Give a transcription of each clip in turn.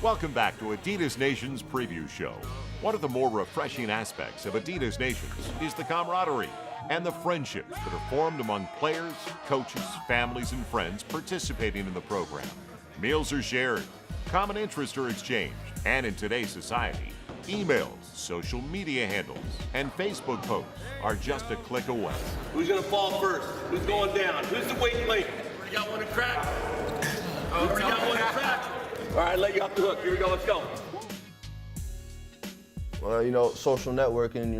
Welcome back to Adidas Nation's preview show. One of the more refreshing aspects of Adidas Nations is the camaraderie and the friendships that are formed among players, coaches, families, and friends participating in the program. Meals are shared, common interests are exchanged, and in today's society, emails, social media handles, and Facebook posts are just a click away. Who's gonna fall first? Who's going down? Who's the weak link? Already got one to crack. Already got one to crack. All right, let you off the hook. Here we go, let's go. Well, social networking,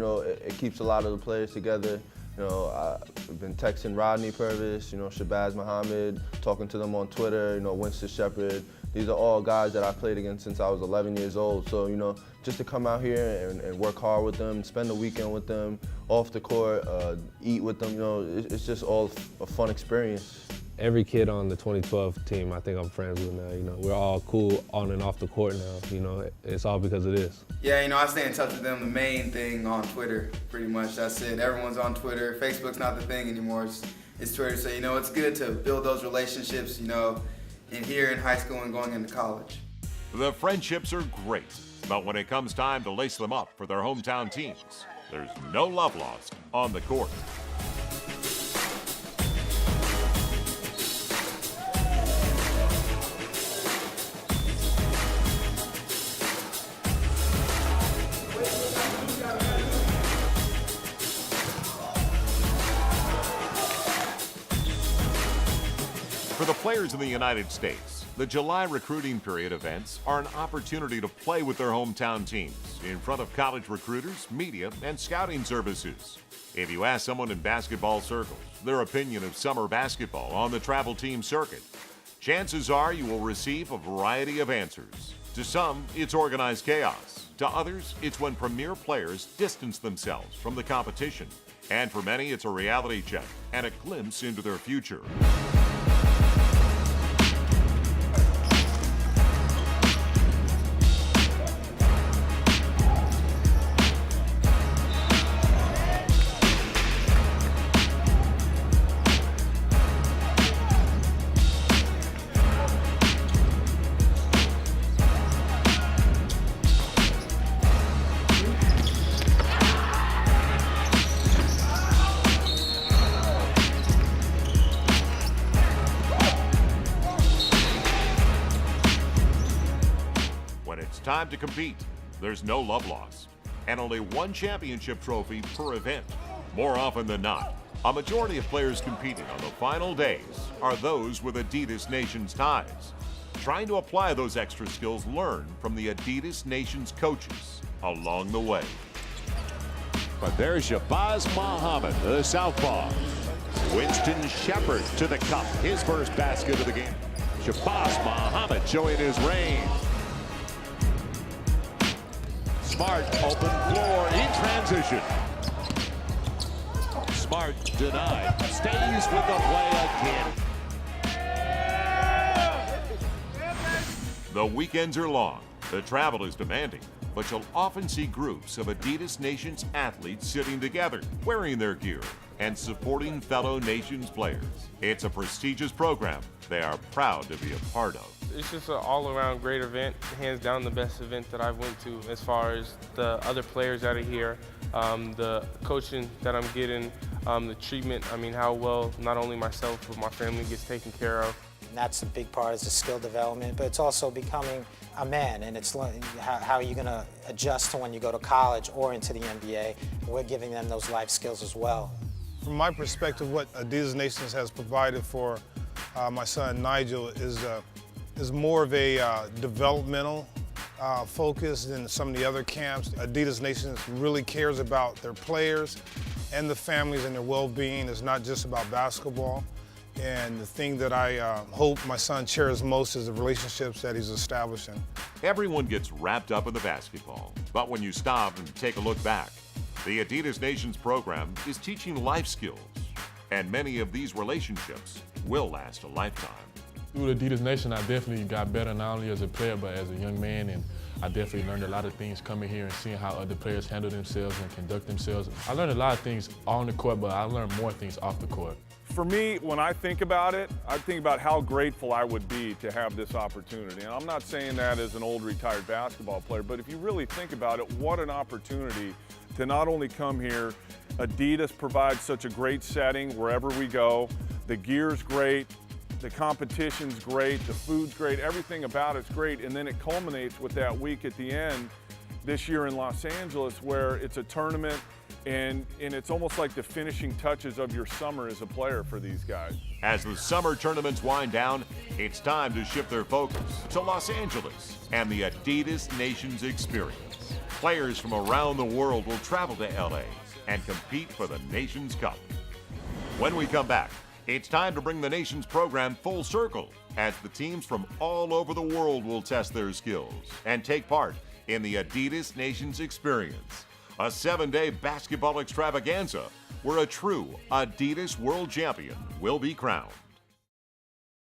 it keeps a lot of the players together. I've been texting Rodney Purvis, Shabazz Muhammad, talking to them on Twitter, Winston Shepard. These are all guys that I played against since I was 11 years old. So, just to come out here and work hard with them, spend the weekend with them, off the court, eat with them, it's just all a fun experience. Every kid on the 2012 team I think I'm friends with now. We're all cool on and off the court now. It's all because of this. Yeah, I stay in touch with them. The main thing on Twitter, pretty much. That's it. Everyone's on Twitter. Facebook's not the thing anymore. It's Twitter. So, it's good to build those relationships, in here in high school and going into college. The friendships are great, but when it comes time to lace them up for their hometown teams, there's no love lost on the court. For the players in the United States, the July recruiting period events are an opportunity to play with their hometown teams in front of college recruiters, media, and scouting services. If you ask someone in basketball circles their opinion of summer basketball on the travel team circuit, chances are you will receive a variety of answers. To some, it's organized chaos. To others, it's when premier players distance themselves from the competition. And for many, it's a reality check and a glimpse into their future. Time to compete. There's no love lost, and only one championship trophy per event. More often than not, a majority of players competing on the final days are those with Adidas Nation's ties, trying to apply those extra skills learned from the Adidas Nation's coaches along the way. But there's Shabazz Muhammad, the southpaw. Winston Shepard to the cup, his first basket of the game. Shabazz Muhammad showing his range. Smart, open floor in transition. Smart denied, stays with the play again. The weekends are long, the travel is demanding, but you'll often see groups of Adidas Nation's athletes sitting together, wearing their gear, and supporting fellow Nations players. It's a prestigious program they are proud to be a part of. It's just an all-around great event, hands down the best event that I've went to as far as the other players that are here, the coaching that I'm getting, the treatment, how well not only myself but my family gets taken care of. And that's a big part, is the skill development, but it's also becoming a man, and it's how you're going to adjust to when you go to college or into the NBA. We're giving them those life skills as well. From my perspective, what Adidas Nations has provided for my son Nigel is more of a developmental focus than some of the other camps. Adidas Nations really cares about their players and the families and their well-being. It's not just about basketball. And the thing that I hope my son cherishes most is the relationships that he's establishing. Everyone gets wrapped up in the basketball, but when you stop and take a look back, the Adidas Nations program is teaching life skills, and many of these relationships will last a lifetime. Through the Adidas Nation, I definitely got better not only as a player, but as a young man, and I definitely learned a lot of things coming here and seeing how other players handle themselves and conduct themselves. I learned a lot of things on the court, but I learned more things off the court. for me, when I think about it, I think about how grateful I would be to have this opportunity. And I'm not saying that as an old retired basketball player, but if you really think about it, what an opportunity to not only come here. Adidas provides such a great setting wherever we go. The gear's great, the competition's great, the food's great, everything about it's great. And then it culminates with that week at the end this year in Los Angeles where it's a tournament and it's almost like the finishing touches of your summer as a player for these guys. As the summer tournaments wind down, it's time to shift their focus to Los Angeles and the Adidas Nations experience. Players from around the world will travel to LA and compete for the Nations Cup. When we come back, it's time to bring the Nations program full circle as the teams from all over the world will test their skills and take part in the Adidas Nations experience, a 7-day basketball extravaganza where a true Adidas world champion will be crowned.